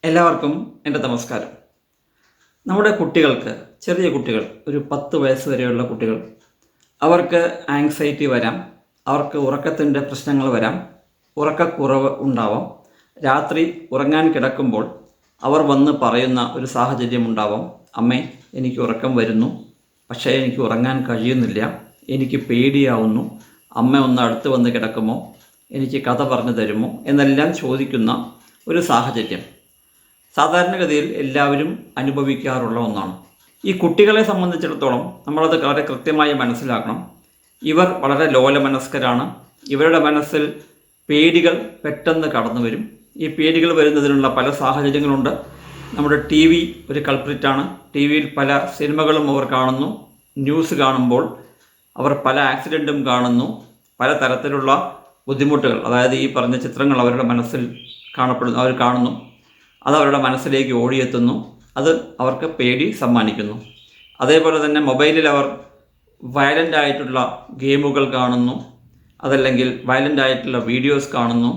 എല്ലാവർക്കും എൻ്റെ നമസ്കാരം. നമ്മുടെ കുട്ടികൾക്ക്, ചെറിയ കുട്ടികൾ, ഒരു 10 വയസ്സ് വരെയുള്ള കുട്ടികൾ, അവർക്ക് ആങ്സൈറ്റി വരാം, അവർക്ക് ഉറക്കത്തിൻ്റെ പ്രശ്നങ്ങൾ വരാം, ഉറക്കക്കുറവ് ഉണ്ടാവാം. രാത്രി ഉറങ്ങാൻ കിടക്കുമ്പോൾ അവർ വന്ന് പറയുന്ന ഒരു സാഹചര്യം ഉണ്ടാവാം. അമ്മേ, എനിക്ക് ഉറക്കം വരുന്നു, പക്ഷേ എനിക്ക് ഉറങ്ങാൻ കഴിയുന്നില്ല, എനിക്ക് പേടിയാവുന്നു, അമ്മ ഒന്ന് അടുത്ത് വന്ന് കിടക്കുമോ, എനിക്ക് കഥ പറഞ്ഞു തരുമോ എന്നെല്ലാം ചോദിക്കുന്ന ഒരു സാഹചര്യം സാധാരണഗതിയിൽ എല്ലാവരും അനുഭവിക്കാറുള്ള ഒന്നാണ്. ഈ കുട്ടികളെ സംബന്ധിച്ചിടത്തോളം നമ്മളത് വളരെ കൃത്യമായി മനസ്സിലാക്കണം. ഇവർ വളരെ ലോലമനസ്കരാണ്. ഇവരുടെ മനസ്സിൽ പേടികൾ പെട്ടെന്ന് കടന്നു വരും. ഈ പേടികൾ വരുന്നതിനുള്ള പല സാഹചര്യങ്ങളുണ്ട്. നമ്മുടെ ടി വി ഒരു കൾപ്രിറ്റാണ്. ടി വിയിൽ പല സിനിമകളും അവർ കാണുന്നു. ന്യൂസ് കാണുമ്പോൾ അവർ പല ആക്സിഡൻറ്റും കാണുന്നു. പല തരത്തിലുള്ള ബുദ്ധിമുട്ടുകൾ, അതായത് ഈ പറഞ്ഞ ചിത്രങ്ങൾ അവരുടെ മനസ്സിൽ കാണപ്പെടുന്നു, അവർ കാണുന്നു. അത് അവരുടെ മനസ്സിലേക്ക് ഓടിയെത്തുന്നു. അത് അവർക്ക് പേടി സമ്മാനിക്കുന്നു. അതേപോലെ തന്നെ മൊബൈലിൽ അവർ വയലൻ്റ് ആയിട്ടുള്ള ഗെയിമുകൾ കാണുന്നു, അതല്ലെങ്കിൽ വയലൻ്റ് ആയിട്ടുള്ള വീഡിയോസ് കാണുന്നു.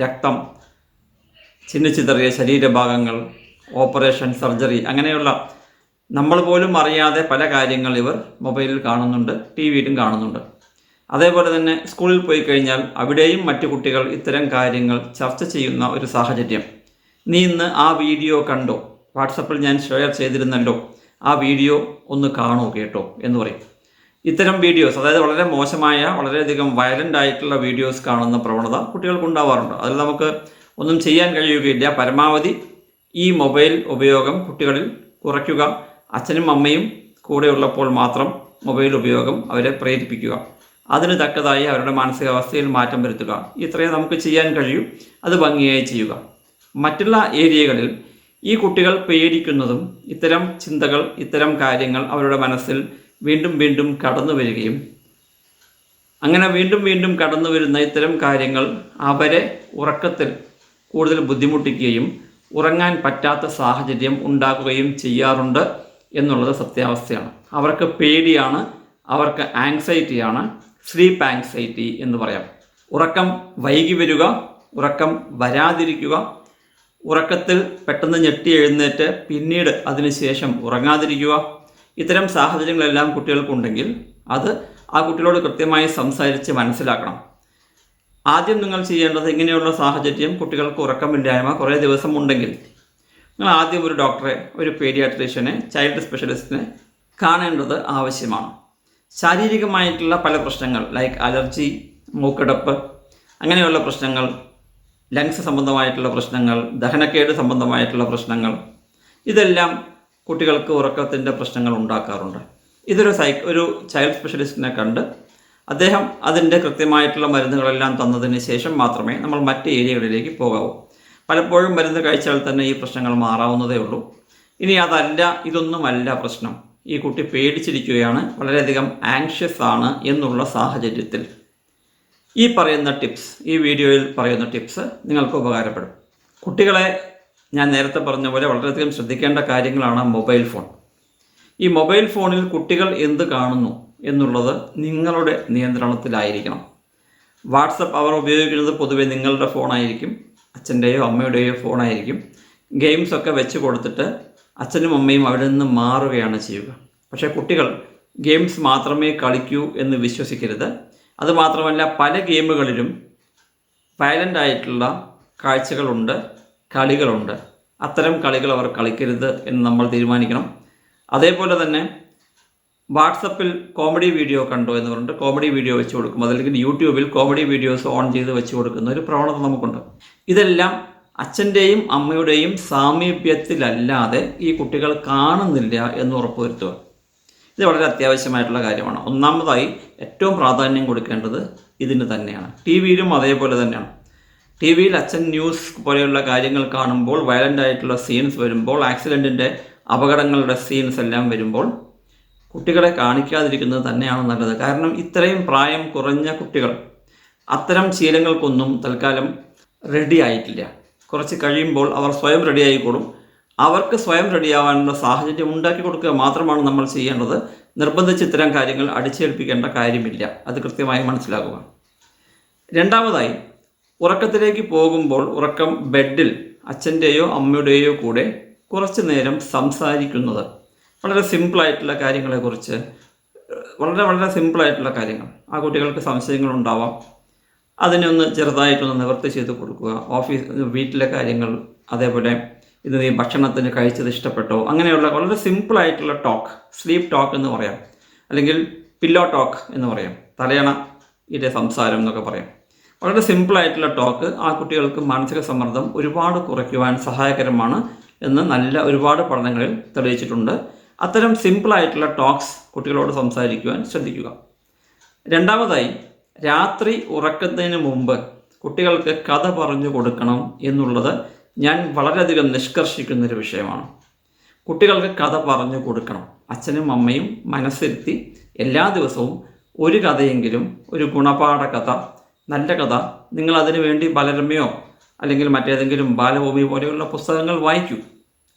രക്തം, ചിന്നിച്ചിതറിയ ശരീരഭാഗങ്ങൾ, ഓപ്പറേഷൻ, സർജറി, അങ്ങനെയുള്ള നമ്മൾ പോലും അറിയാതെ പല കാര്യങ്ങൾ ഇവർ മൊബൈലിൽ കാണുന്നുണ്ട്, ടി വിയിലും കാണുന്നുണ്ട്. അതേപോലെ തന്നെ സ്കൂളിൽ പോയി കഴിഞ്ഞാൽ അവിടെയും മറ്റു കുട്ടികൾ ഇത്തരം കാര്യങ്ങൾ ചർച്ച ചെയ്യുന്ന ഒരു സാഹചര്യം. നീ ഇന്ന് ആ വീഡിയോ കണ്ടോ, വാട്സപ്പിൽ ഞാൻ ഷെയർ ചെയ്തിരുന്നല്ലോ, ആ വീഡിയോ ഒന്ന് കാണൂ കേട്ടോ എന്ന് പറയും. ഇത്തരം വീഡിയോസ്, അതായത് വളരെ മോശമായ, വളരെയധികം വയലൻ്റ് ആയിട്ടുള്ള വീഡിയോസ് കാണുന്ന പ്രവണത കുട്ടികൾക്കുണ്ടാവാറുണ്ട്. അതിൽ നമുക്ക് ഒന്നും ചെയ്യാൻ കഴിയുകയില്ല. പരമാവധി ഈ മൊബൈൽ ഉപയോഗം കുട്ടികളിൽ കുറയ്ക്കുക. അച്ഛനും അമ്മയും കൂടെ ഉള്ളപ്പോൾ മാത്രം മൊബൈൽ ഉപയോഗം അവരെ പ്രേരിപ്പിക്കുക. അതിന് തക്കതായി അവരുടെ മാനസികാവസ്ഥയിൽ മാറ്റം വരുത്തുക. ഇത്രയും നമുക്ക് ചെയ്യാൻ കഴിയൂ. അത് ഭംഗിയായി ചെയ്യുക. മറ്റുള്ള ഏരിയകളിൽ ഈ കുട്ടികൾ പേടിക്കുന്നതും ഇത്തരം ചിന്തകൾ, ഇത്തരം കാര്യങ്ങൾ അവരുടെ മനസ്സിൽ വീണ്ടും വീണ്ടും കടന്നു വരികയും അങ്ങനെ വീണ്ടും വീണ്ടും കടന്നു വരുന്ന ഇത്തരം കാര്യങ്ങൾ അവരെ ഉറക്കത്തിൽ കൂടുതൽ ബുദ്ധിമുട്ടിക്കുകയും ഉറങ്ങാൻ പറ്റാത്ത സാഹചര്യം ഉണ്ടാക്കുകയും ചെയ്യാറുണ്ട് എന്നുള്ളത് സത്യാവസ്ഥയാണ്. അവർക്ക് പേടിയാണ്, അവർക്ക് ആങ്സൈറ്റിയാണ്, സ്ലീപ്പ് ആങ്സൈറ്റി എന്ന് പറയാം. ഉറക്കം വൈകി വരിക, ഉറക്കം വരാതിരിക്കുക, ഉറക്കത്തിൽ പെട്ടെന്ന് ഞെട്ടി എഴുന്നേറ്റ് പിന്നീട് അതിനുശേഷം ഉറങ്ങാതിരിക്കുക, ഇത്തരം സാഹചര്യങ്ങളെല്ലാം കുട്ടികൾക്കുണ്ടെങ്കിൽ അത് ആ കുട്ടികളോട് കൃത്യമായി സംസാരിച്ച് മനസ്സിലാക്കണം. ആദ്യം നിങ്ങൾ ചെയ്യേണ്ടത്, ഇങ്ങനെയുള്ള സാഹചര്യം കുട്ടികൾക്ക് ഉറക്കമില്ലായ്മ കുറേ ദിവസം ഉണ്ടെങ്കിൽ നിങ്ങൾ ആദ്യം ഒരു ഡോക്ടറെ, ഒരു പീഡിയാട്രീഷ്യനെ, ചൈൽഡ് സ്പെഷ്യലിസ്റ്റിനെ കാണേണ്ടത് ആവശ്യമാണ്. ശാരീരികമായിട്ടുള്ള പല പ്രശ്നങ്ങൾ, ലൈക്ക് അലർജി, മൂക്കടപ്പ്, അങ്ങനെയുള്ള പ്രശ്നങ്ങൾ, ലങ്സ് സംബന്ധമായിട്ടുള്ള പ്രശ്നങ്ങൾ, ദഹനക്കേട് സംബന്ധമായിട്ടുള്ള പ്രശ്നങ്ങൾ, ഇതെല്ലാം കുട്ടികൾക്ക് ഉറക്കത്തിൻ്റെ പ്രശ്നങ്ങൾ ഉണ്ടാക്കാറുണ്ട്. ഒരു ചൈൽഡ് സ്പെഷ്യലിസ്റ്റിനെ കണ്ട് അദ്ദേഹം അതിൻ്റെ കൃത്യമായിട്ടുള്ള മരുന്നുകളെല്ലാം തന്നതിന് ശേഷം മാത്രമേ നമ്മൾ മറ്റ് ഏരിയകളിലേക്ക് പോകാവൂ. പലപ്പോഴും മരുന്ന് കഴിച്ചാൽ തന്നെ ഈ പ്രശ്നങ്ങൾ മാറാവുന്നതേ ഉള്ളൂ. ഇനി അതല്ല, ഇതൊന്നുമല്ല പ്രശ്നം, ഈ കുട്ടി പേടിച്ചിരിക്കുകയാണ്, വളരെയധികം ആങ്ഷ്യസ് ആണ് എന്നുള്ള സാഹചര്യത്തിൽ ഈ പറയുന്ന ടിപ്സ്, ഈ വീഡിയോയിൽ പറയുന്ന ടിപ്സ് നിങ്ങൾക്ക് ഉപകാരപ്പെടും. കുട്ടികളെ ഞാൻ നേരത്തെ പറഞ്ഞ പോലെ വളരെയധികം ശ്രദ്ധിക്കേണ്ട കാര്യങ്ങളാണ് മൊബൈൽ ഫോൺ. ഈ മൊബൈൽ ഫോണിൽ കുട്ടികൾ എന്ത് കാണുന്നു എന്നുള്ളത് നിങ്ങളുടെ നിയന്ത്രണത്തിലായിരിക്കണം. വാട്സപ്പ് അവർ ഉപയോഗിക്കുന്നത് പൊതുവെ നിങ്ങളുടെ ഫോണായിരിക്കും, അച്ഛൻ്റെയോ അമ്മയുടെയോ ഫോണായിരിക്കും. ഗെയിംസൊക്കെ വെച്ച് കൊടുത്തിട്ട് അച്ഛനും അമ്മയും അവിടെ നിന്ന് മാറുകയാണ് ചെയ്യുക. പക്ഷേ കുട്ടികൾ ഗെയിംസ് മാത്രമേ കളിക്കൂ എന്ന് വിശ്വസിക്കരുത്. അതുമാത്രമല്ല, പല ഗെയിമുകളിലും വയലൻ്റ് ആയിട്ടുള്ള കാഴ്ചകളുണ്ട്, കളികളുണ്ട്. അത്തരം കളികൾ അവർ കളിക്കരുത് എന്ന് നമ്മൾ തീരുമാനിക്കണം. അതേപോലെ തന്നെ വാട്സപ്പിൽ കോമഡി വീഡിയോ കണ്ടോ എന്ന് പറഞ്ഞിട്ട് കോമഡി വീഡിയോ വെച്ച് കൊടുക്കും, അതല്ലെങ്കിൽ യൂട്യൂബിൽ കോമഡി വീഡിയോസ് ഓൺ ചെയ്ത് വെച്ച് കൊടുക്കുന്ന ഒരു പ്രവണത നമുക്കുണ്ട്. ഇതെല്ലാം അച്ഛൻ്റെയും അമ്മയുടെയും സാമീപ്യത്തിലല്ലാതെ ഈ കുട്ടികൾ കാണുന്നില്ല എന്ന് ഉറപ്പുവരുത്തുക. ഇത് വളരെ അത്യാവശ്യമായിട്ടുള്ള കാര്യമാണ്. ഒന്നാമതായി ഏറ്റവും പ്രാധാന്യം കൊടുക്കേണ്ടത് ഇതിന് തന്നെയാണ്. ടി വിയിലും അതേപോലെ തന്നെയാണ്. ടി വിയിൽ അച്ഛൻ ന്യൂസ് പോലെയുള്ള കാര്യങ്ങൾ കാണുമ്പോൾ, വയലൻ്റ് ആയിട്ടുള്ള സീൻസ് വരുമ്പോൾ, ആക്സിഡൻറ്റിൻ്റെ, അപകടങ്ങളുടെ സീൻസ് എല്ലാം വരുമ്പോൾ കുട്ടികളെ കാണിക്കാതിരിക്കുന്നത് തന്നെയാണ് നല്ലത്. കാരണം ഇത്രയും പ്രായം കുറഞ്ഞ കുട്ടികൾ അത്തരം ശീലങ്ങൾക്കൊന്നും തൽക്കാലം റെഡി ആയിട്ടില്ല. കുറച്ച് കഴിയുമ്പോൾ അവർ സ്വയം റെഡി ആയിക്കോളും. അവർക്ക് സ്വയം റെഡിയാവാനുള്ള സാഹചര്യം ഉണ്ടാക്കി കൊടുക്കുക മാത്രമാണ് നമ്മൾ ചെയ്യേണ്ടത്. നിർബന്ധിച്ച് ഇത്തരം കാര്യങ്ങൾ അടിച്ചേൽപ്പിക്കേണ്ട കാര്യമില്ല. അത് കൃത്യമായി മനസ്സിലാക്കുക. രണ്ടാമതായി, ഉറക്കത്തിലേക്ക് പോകുമ്പോൾ, ഉറക്കം ബെഡിൽ അച്ഛൻ്റെയോ അമ്മയുടെയോ കൂടെ കുറച്ച് നേരം സംസാരിക്കുന്നത്, വളരെ സിമ്പിളായിട്ടുള്ള കാര്യങ്ങളെക്കുറിച്ച്, വളരെ വളരെ സിമ്പിളായിട്ടുള്ള കാര്യങ്ങൾ. ആ കുട്ടികൾക്ക് സംശയങ്ങളുണ്ടാവാം, അതിനെ ഒന്ന് ചെറുതായിട്ടൊന്ന് നിവൃത്തി ചെയ്ത് കൊടുക്കുക. വീട്ടിലെ കാര്യങ്ങൾ, അതേപോലെ ഇത് നീ ഭക്ഷണത്തിന് കഴിച്ചത് ഇഷ്ടപ്പെട്ടോ, അങ്ങനെയുള്ള വളരെ സിമ്പിളായിട്ടുള്ള ടോക്ക്, സ്ലീപ്പ് ടോക്ക് എന്ന് പറയാം, അല്ലെങ്കിൽ പില്ലോ ടോക്ക് എന്ന് പറയാം, തലയണയിലെ സംസാരം എന്നൊക്കെ പറയാം. വളരെ സിമ്പിളായിട്ടുള്ള ടോക്ക് ആ കുട്ടികൾക്ക് മാനസിക സമ്മർദ്ദം ഒരുപാട് കുറയ്ക്കുവാൻ സഹായകരമാണ് എന്ന് ഒരുപാട് പഠനങ്ങളിൽ തെളിയിച്ചിട്ടുണ്ട്. അത്തരം സിമ്പിളായിട്ടുള്ള ടോക്സ് കുട്ടികളോട് സംസാരിക്കുവാൻ ശ്രദ്ധിക്കുക. രണ്ടാമതായി, രാത്രി ഉറക്കത്തിന് മുമ്പ് കുട്ടികൾക്ക് കഥ പറഞ്ഞു കൊടുക്കണം എന്നുള്ളത് ഞാൻ വളരെയധികം നിഷ്കർഷിക്കുന്നൊരു വിഷയമാണ്. കുട്ടികൾക്ക് കഥ പറഞ്ഞു കൊടുക്കണം. അച്ഛനും അമ്മയും മനസ്സിരുത്തി എല്ലാ ദിവസവും ഒരു കഥയെങ്കിലും, ഒരു ഗുണപാഠ കഥ, നല്ല കഥ, നിങ്ങൾ അതിനു വേണ്ടി ബാലരമയോ അല്ലെങ്കിൽ മറ്റേതെങ്കിലും ബാലഭൂമി പോലെയുള്ള പുസ്തകങ്ങൾ വായിക്കൂ,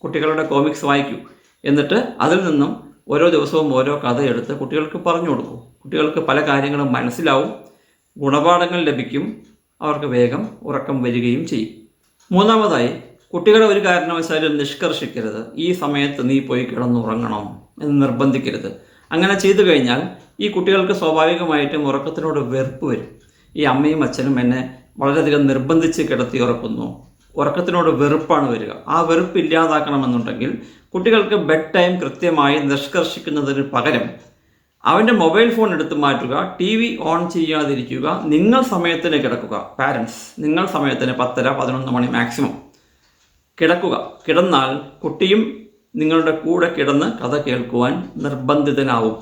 കുട്ടികളുടെ കോമിക്സ് വായിക്കൂ. എന്നിട്ട് അതിൽ നിന്നും ഓരോ ദിവസവും ഓരോ കഥ എടുത്ത് കുട്ടികൾക്ക് പറഞ്ഞു കൊടുക്കൂ. കുട്ടികൾക്ക് പല കാര്യങ്ങളും മനസ്സിലാവും, ഗുണപാഠങ്ങൾ ലഭിക്കും, അവർക്ക് വേഗം ഉറക്കം വരികയും ചെയ്യും. മൂന്നാമതായി, കുട്ടികളെ ഒരു കാരണവശാലും നിഷ്കർഷിക്കരുത്, ഈ സമയത്ത് നീ പോയി കിടന്നുറങ്ങണം എന്ന് നിർബന്ധിക്കരുത്. അങ്ങനെ ചെയ്തു കഴിഞ്ഞാൽ ഈ കുട്ടികൾക്ക് സ്വാഭാവികമായിട്ടും ഉറക്കത്തിനോട് വെറുപ്പ് വരും. ഈ അമ്മയും അച്ഛനും എന്നെ വളരെയധികം നിർബന്ധിച്ച് കിടത്തി ഉറക്കുന്നു, ഉറക്കത്തിനോട് വെറുപ്പാണ് വരിക. ആ വെറുപ്പ് ഇല്ലാതാക്കണമെന്നുണ്ടെങ്കിൽ കുട്ടികൾക്ക് ബെഡ് ടൈം കൃത്യമായി നിഷ്കർഷിക്കുന്നതിന് പകരം അവൻ്റെ മൊബൈൽ ഫോൺ എടുത്ത് മാറ്റുക, TV ഓൺ ചെയ്യാതിരിക്കുക, നിങ്ങൾ സമയത്തിന് കിടക്കുക. പാരൻസ്, നിങ്ങൾ സമയത്തിന് 10-11 മണി മാക്സിമം കിടക്കുക. കിടന്നാൽ കുട്ടിയും നിങ്ങളുടെ കൂടെ കിടന്ന് കഥ കേൾക്കുവാൻ നിർബന്ധിതനാവും.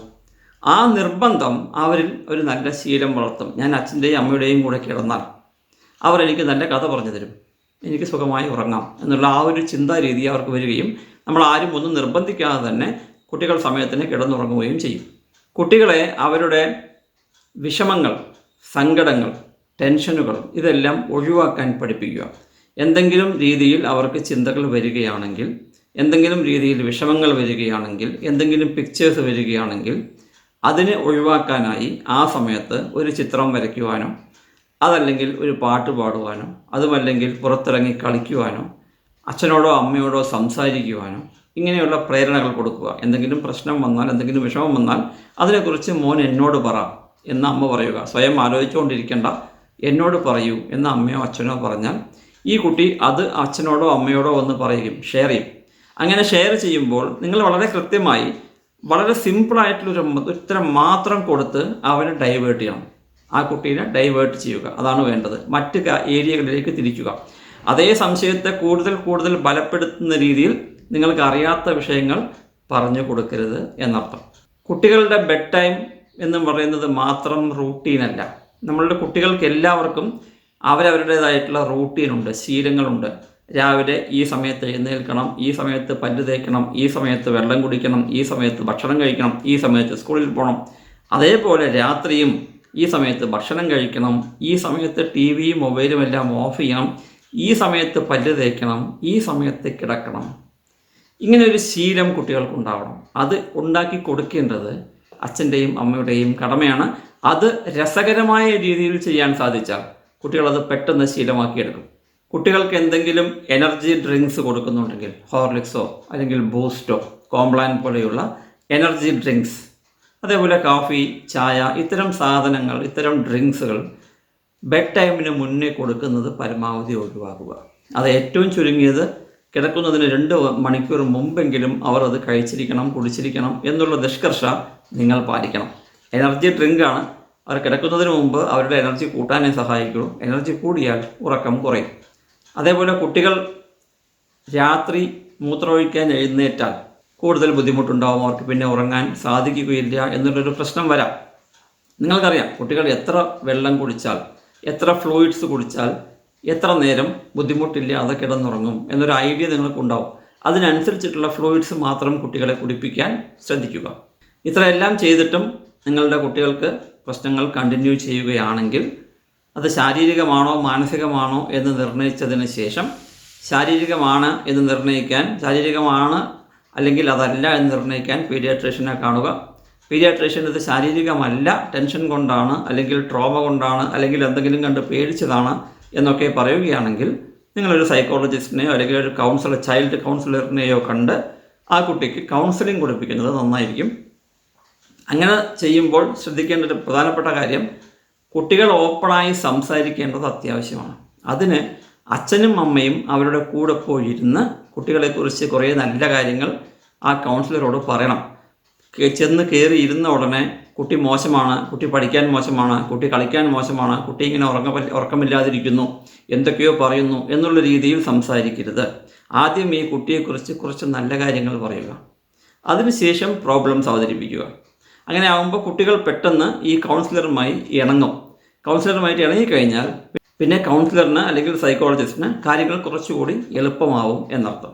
ആ നിർബന്ധം അവരിൽ ഒരു നല്ല ശീലം വളർത്തും. ഞാൻ അച്ഛൻ്റെയും അമ്മയുടെയും കൂടെ കിടന്നാൽ അവർ എനിക്ക് നല്ല കഥ പറഞ്ഞു തരും, എനിക്ക് സുഖമായി ഉറങ്ങാം എന്നുള്ള ആ ഒരു ചിന്താ രീതി അവർക്ക് വരികയും നമ്മൾ ആരും ഒന്നും നിർബന്ധിക്കാതെ തന്നെ കുട്ടികൾ സമയത്തിന് കിടന്നുറങ്ങുകയും ചെയ്യും. കുട്ടികളെ അവരുടെ വിഷമങ്ങൾ, സങ്കടങ്ങൾ, ടെൻഷനുകൾ ഇതെല്ലാം ഒഴിവാക്കാൻ പഠിപ്പിക്കുക. എന്തെങ്കിലും രീതിയിൽ അവർക്ക് ചിന്തകൾ വരികയാണെങ്കിൽ, എന്തെങ്കിലും രീതിയിൽ വിഷമങ്ങൾ വരികയാണെങ്കിൽ, എന്തെങ്കിലും പിക്ചേഴ്സ് വരികയാണെങ്കിൽ അതിനെ ഒഴിവാക്കാനായി ആ സമയത്ത് ഒരു ചിത്രം വരയ്ക്കുവാനോ, അതല്ലെങ്കിൽ ഒരു പാട്ട് പാടുവാനോ, അതുമല്ലെങ്കിൽ പുറത്തിറങ്ങി കളിക്കുവാനോ, അച്ഛനോടോ അമ്മയോടോ സംസാരിക്കുവാനോ, ഇങ്ങനെയുള്ള പ്രേരണകൾ കൊടുക്കുക. എന്തെങ്കിലും പ്രശ്നം വന്നാൽ, എന്തെങ്കിലും വിഷമം വന്നാൽ അതിനെക്കുറിച്ച് മോൻ എന്നോട് പറ എന്ന് അമ്മ പറയുക. സ്വയം ആലോചിച്ചുകൊണ്ടിരിക്കേണ്ട, എന്നോട് പറയൂ എന്ന് അമ്മയോ അച്ഛനോ പറഞ്ഞാൽ ഈ കുട്ടി അത് അച്ഛനോടോ അമ്മയോടോ ഒന്ന് പറയുകയും ഷെയർ ചെയ്യും. അങ്ങനെ ഷെയർ ചെയ്യുമ്പോൾ നിങ്ങൾ വളരെ കൃത്യമായി, വളരെ സിമ്പിളായിട്ടുള്ളൊരു ഉത്തരം മാത്രം കൊടുത്ത് അവനെ ഡൈവേർട്ട് ചെയ്യണം. ആ കുട്ടീനെ ഡൈവേർട്ട് ചെയ്യുക, അതാണ് വേണ്ടത്. മറ്റ് ഏരിയകളിലേക്ക് തിരിക്കുക. അതേ സംശയത്തെ കൂടുതൽ കൂടുതൽ ബലപ്പെടുത്തുന്ന രീതിയിൽ നിങ്ങൾക്ക് അറിയാത്ത വിഷയങ്ങൾ പറഞ്ഞു കൊടുക്കരുത് എന്നർത്ഥം. കുട്ടികളുടെ ബെഡ് ടൈം എന്ന് പറയുന്നത് മാത്രം റൂട്ടീനല്ല. നമ്മളുടെ കുട്ടികൾക്ക് എല്ലാവർക്കും അവരവരുടേതായിട്ടുള്ള റൂട്ടീനുണ്ട്, ശീലങ്ങളുണ്ട്. രാവിലെ ഈ സമയത്ത് എഴുന്നേൽക്കണം, ഈ സമയത്ത് പല്ല് തേക്കണം, ഈ സമയത്ത് വെള്ളം കുടിക്കണം, ഈ സമയത്ത് ഭക്ഷണം കഴിക്കണം, ഈ സമയത്ത് സ്കൂളിൽ പോകണം. അതേപോലെ രാത്രിയും ഈ സമയത്ത് ഭക്ഷണം കഴിക്കണം, ഈ സമയത്ത് TVയും മൊബൈലും എല്ലാം ഓഫ് ചെയ്യണം, ഈ സമയത്ത് പല്ല് തേക്കണം, ഈ സമയത്ത് കിടക്കണം. ഇങ്ങനെ ഒരു ശീലം കുട്ടികൾക്കുണ്ടാവണം. അത് ഉണ്ടാക്കി കൊടുക്കേണ്ടത് അച്ഛൻ്റെയും അമ്മയുടെയും കടമയാണ്. അത് രസകരമായ രീതിയിൽ ചെയ്യാൻ സാധിച്ചാൽ കുട്ടികളത് പെട്ടെന്ന് ശീലമാക്കിയെടുക്കും. കുട്ടികൾക്ക് എന്തെങ്കിലും എനർജി ഡ്രിങ്ക്സ് കൊടുക്കുന്നുണ്ടെങ്കിൽ, ഹോർലിക്സോ അല്ലെങ്കിൽ ബൂസ്റ്റോ, കോംപ്ലാൻ പോലെയുള്ള എനർജി ഡ്രിങ്ക്സ്, അതേപോലെ കാഫി, ചായ, ഇത്തരം സാധനങ്ങൾ, ഇത്തരം ഡ്രിങ്ക്സുകൾ ബെഡ് ടൈമിന് മുന്നേ കൊടുക്കുന്നത് പരമാവധി ഒഴിവാക്കുക. അത് ഏറ്റവും ചുരുങ്ങിയത് കിടക്കുന്നതിന് 2 മണിക്കൂർ മുമ്പെങ്കിലും അവർ അത് കഴിച്ചിരിക്കണം, കുടിച്ചിരിക്കണം എന്നുള്ള നിഷ്കർഷ നിങ്ങൾ പാലിക്കണം. എനർജി ഡ്രിങ്കാണ്, അവർ കിടക്കുന്നതിന് മുമ്പ് അവരുടെ എനർജി കൂട്ടാനേ സഹായിക്കുള്ളൂ. എനർജി കൂടിയാൽ ഉറക്കം കുറയും. അതേപോലെ കുട്ടികൾ രാത്രി മൂത്രമൊഴിക്കാൻ എഴുന്നേറ്റാൽ കൂടുതൽ ബുദ്ധിമുട്ടുണ്ടാവും, അവർക്ക് പിന്നെ ഉറങ്ങാൻ സാധിക്കുകയില്ല എന്നുള്ളൊരു പ്രശ്നം വരാം. നിങ്ങൾക്കറിയാം, കുട്ടികൾ എത്ര വെള്ളം കുടിച്ചാൽ, എത്ര ഫ്ലൂയിഡ്സ് കുടിച്ചാൽ എത്ര നേരം ബുദ്ധിമുട്ടില്ലാതെ കിടന്നുറങ്ങും എന്നൊരു ഐഡിയ നിങ്ങൾക്കുണ്ടാവും. അതിനനുസരിച്ചിട്ടുള്ള ഫ്ലൂയിഡ്സ് മാത്രം കുട്ടികളെ കുടിപ്പിക്കാൻ ശ്രദ്ധിക്കുക. ഇത്രയെല്ലാം ചെയ്തിട്ടും നിങ്ങളുടെ കുട്ടികൾക്ക് പ്രശ്നങ്ങൾ കണ്ടിന്യൂ ചെയ്യുകയാണെങ്കിൽ അത് ശാരീരികമാണോ മാനസികമാണോ എന്ന് നിർണ്ണയിച്ചതിന് ശേഷം, ശാരീരികമാണ് എന്ന് നിർണ്ണയിക്കാൻ, ശാരീരികമാണ് അല്ലെങ്കിൽ അതല്ല എന്ന് നിർണ്ണയിക്കാൻ പീഡിയാട്രീഷ്യനെ കാണുക. പീഡിയാട്രീഷ്യൻ ഇത് ശാരീരികമല്ല, ടെൻഷൻ കൊണ്ടാണ്, അല്ലെങ്കിൽ ട്രോമ കൊണ്ടാണ്, അല്ലെങ്കിൽ എന്തെങ്കിലും കണ്ട് പേടിച്ചതാണ് എന്നൊക്കെ പറയുകയാണെങ്കിൽ നിങ്ങളൊരു സൈക്കോളജിസ്റ്റിനെയോ അല്ലെങ്കിൽ ഒരു ചൈൽഡ് കൗൺസിലറിനെയോ കണ്ട് ആ കുട്ടിക്ക് കൗൺസിലിംഗ് കൊടുപ്പിക്കുന്നത് നന്നായിരിക്കും. അങ്ങനെ ചെയ്യുമ്പോൾ ശ്രദ്ധിക്കേണ്ട ഒരു പ്രധാനപ്പെട്ട കാര്യം, കുട്ടികൾ ഓപ്പണായി സംസാരിക്കേണ്ടത് അത്യാവശ്യമാണ്. അതിന് അച്ഛനും അമ്മയും അവരുടെ കൂടെ പോയിരുന്ന് കുട്ടികളെക്കുറിച്ച് കുറേ നല്ല കാര്യങ്ങൾ ആ കൗൺസിലറോട് പറയണം. ചെന്ന് കയറി ഇരുന്ന ഉടനെ കുട്ടി മോശമാണ്, കുട്ടി പഠിക്കാൻ മോശമാണ്, കുട്ടി കളിക്കാൻ മോശമാണ്, കുട്ടി ഇങ്ങനെ ഉറക്കമില്ലാതിരിക്കുന്നു, എന്തൊക്കെയോ പറയുന്നു എന്നുള്ള രീതിയിൽ സംസാരിക്കരുത്. ആദ്യം ഈ കുട്ടിയെക്കുറിച്ച് കുറച്ച് നല്ല കാര്യങ്ങൾ പറയുക, അതിനുശേഷം പ്രോബ്ലംസ് അവതരിപ്പിക്കുക. അങ്ങനെ ആകുമ്പോൾ കുട്ടികൾ പെട്ടെന്ന് ഈ കൗൺസിലറുമായി ഇണങ്ങും. കൗൺസിലറുമായിട്ട് ഇണങ്ങിക്കഴിഞ്ഞാൽ പിന്നെ കൗൺസിലറിന് അല്ലെങ്കിൽ സൈക്കോളജിസ്റ്റിന് കാര്യങ്ങൾ കുറച്ചുകൂടി എളുപ്പമാവും എന്നർത്ഥം.